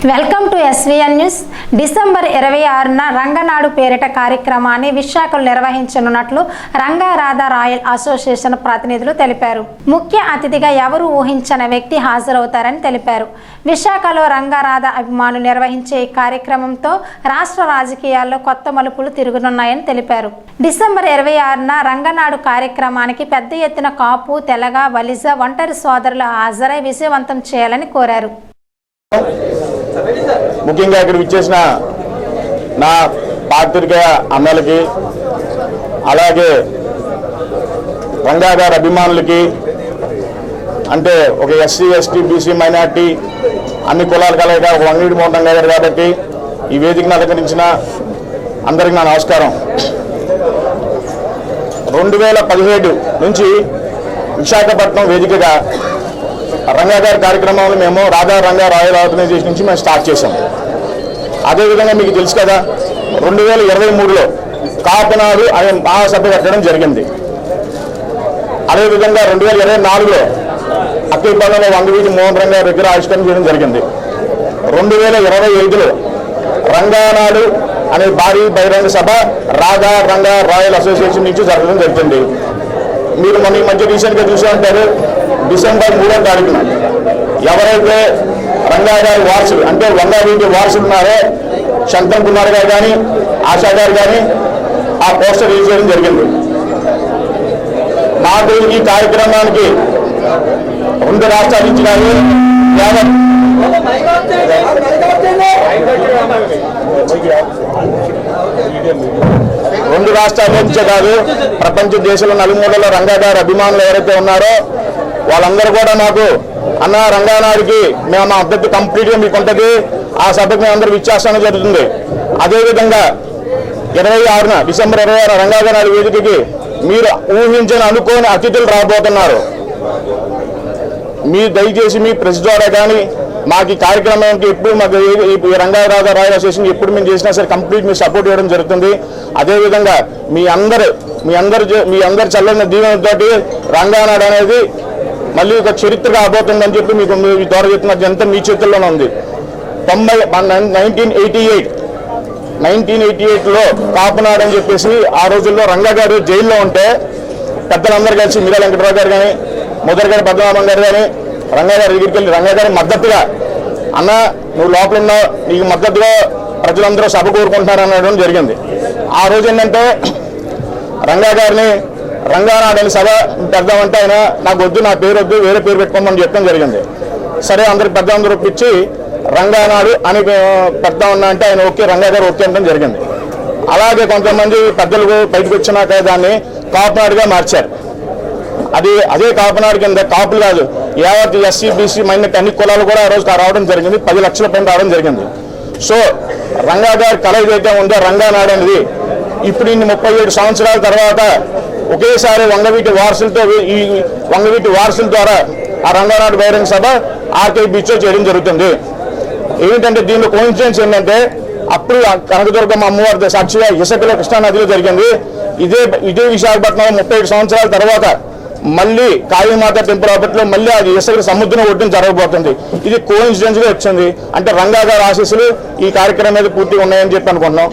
Welcome to SVN news. December 26న రంగనాడు పేరిట కార్యక్రమాన్ని విశాఖలో నిర్వహించనున్నట్లు రంగా రాధా రాయల్ అసోసియేషన్ ప్రతినిధులు తెలిపారు. ముఖ్య అతిథిగా ఎవరు ఊహించని వ్యక్తి హాజరవుతారని తెలిపారు. విశాఖలో రంగా రాధా అభిమానులు నిర్వహించే ఈ కార్యక్రమంతో రాష్ట్ర రాజకీయాల్లో కొత్త మలుపులు తిరుగునున్నాయని తెలిపారు. డిసెంబర్ 26న రంగనాడు కార్యక్రమానికి పెద్ద ఎత్తున కాపు, తెలగ, బలిజ, ఒంటరి సోదరులు హాజరై విజయవంతం చేయాలని కోరారు. ముఖ్యంగా ఇక్కడ విచ్చేసిన నా పాత్రికేయ అన్నలకి, అలాగే రంగాగారి అభిమానులకి, అంటే ఒక ఎస్సీ, ఎస్టీ, బీసీ, మైనార్టీ అన్ని కులాల కలయిక ఒక వంగవీటి మోహన్ గారు కాబట్టి ఈ వేదికను అలంకరించిన అందరికీ నా నమస్కారం. 2017 నుంచి విశాఖపట్నం వేదికగా రంగాగారి కార్యక్రమంలో మేము రాధా రంగా రాయల్ ఆర్గనైజేషన్ నుంచి మేము స్టార్ట్ చేసాం. అదేవిధంగా మీకు తెలుసు కదా, 2023లో కాపునాడు అనే మహాసభ పెట్టడం జరిగింది. అదేవిధంగా 2024లో అక్కడిపల్లిలో వంగవీటి మోహన్ రంగా దగ్గర ఆవిష్కరణ చేయడం జరిగింది. 2025లో రంగానాడు అనే భారీ బహిరంగ సభ రాధా రంగా రాయల్ అసోసియేషన్ నుంచి జరగడం జరుగుతుంది. మీరు మన ఈ మధ్య రీసెంట్గా చూసే ఉంటారు, డిసెంబర్ 3వ తారీఖున ఎవరైతే రంగాగారి వారసులు అంటే వంగవీటి వారసులు ఉన్నారో శంతం కుమార్ గారు కానీ, ఆశా గారు కానీ ఆ పోస్టర్ రిలీజ్ చేయడం జరిగింది. మాకు ఈ కార్యక్రమానికి 2 రాష్ట్రాల నుంచి కానీ రెండు రాష్ట్రాల నుంచే కాదు, ప్రపంచ దేశంలో నలుమూలలో రంగాగారి అభిమానులు ఎవరైతే ఉన్నారో వాళ్ళందరూ కూడా మాకు అన్న రంగానాడికి మేము మా మద్దతు కంప్లీట్గా మీకు ఉంటుంది, ఆ సభకు మేము అందరూ విచ్చేస్తాను జరుగుతుంది. అదేవిధంగా 26న డిసెంబర్ 26 రంగాగారి వేదికకి మీరు ఊహించని అనుకోని అతిథులు రాబోతున్నారు. మీరు దయచేసి మీ ప్రెస్ ద్వారా కానీ మాకు ఈ కార్యక్రమానికి ఎప్పుడు మాకు ఈ రంగా రాధా రాయల్ అసోసియేషన్ ఎప్పుడు మేము చేసినా సరే కంప్లీట్ మీరు సపోర్ట్ ఇవ్వడం జరుగుతుంది. అదేవిధంగా మీ అందరు చల్లని దీవెనతోటి రంగానాడు అనేది మళ్ళీ ఒక చరిత్ర రాబోతుందని చెప్పి మీకు మీ ద్వారా చెప్తున్నది అంతా మీ చేతుల్లోనే ఉంది. 1988లో కాపునాడు అని చెప్పేసి ఆ రోజుల్లో రంగా గారు జైల్లో ఉంటే పెద్దలందరూ కలిసి మీరా వెంకటరావు గారు కానీ, మొదటిగారి పద్మనాభం గారు కానీ రంగా గారి దగ్గరికి వెళ్ళి రంగా గారి మద్దతుగా అన్న నువ్వు లోపల ఉన్నావు, నీకు మద్దతుగా ప్రజలందరూ సభ కోరుకుంటున్నారు అనడం జరిగింది. ఆ రోజు ఏంటంటే రంగా గారిని రంగానాడు అని సభ పెడదామంటే ఆయన నాకు వద్దు, నా పేరు వద్దు, వేరే పేరు పెట్టుకోమని చెప్పడం జరిగింది. సరే అందరికి పెద్దలందరూ ఒప్పించి రంగానాడు అని పెడదామన్నా అంటే ఆయన ఓకే, రంగా గారు ఓకే అనడం జరిగింది. అలాగే కొంతమంది పెద్దలు బయటకు వచ్చినాక దాన్ని కాపునాడుగా మార్చారు. అదే కాపునాడు కింద కాపులు కాదు, యావత్ ఎస్సీ, బీసీ, మైనార్టీ అన్ని కులాలు కూడా ఆ రోజు రావడం జరిగింది. 10 లక్షల పైన రావడం జరిగింది. సో రంగా గారి కళ ఏదైతే ఉందో రంగానాడు అనేది ఇప్పుడు ఇన్ని 37 సంవత్సరాల తర్వాత ఒకేసారి వంగవీటి వారసుల ద్వారా ఆ రంగానాడు బహిరంగ సభ ఆర్కే బీచ్లో చేయడం జరుగుతుంది. ఏంటంటే దీనిలో కోయిన్సిడెన్స్ ఏంటంటే అప్పుడు కనకదుర్గమ్మ అమ్మవారి సాక్షిగా ఇసుకలో కృష్ణానదిలో జరిగింది. ఇదే విశాఖపట్నంలో 37 సంవత్సరాల తర్వాత మళ్ళీ కాళీమాత టెంపుల్ ఆపట్లో మళ్ళీ అది ఇసుక సముద్రం ఒడ్డున జరగబోతుంది. ఇది కోయిన్సిడెన్స్ గా వచ్చింది. అంటే రంగా గారి ఆశీస్సులు ఈ కార్యక్రమం మీద పూర్తిగా ఉన్నాయని చెప్పి అనుకుంటున్నాం.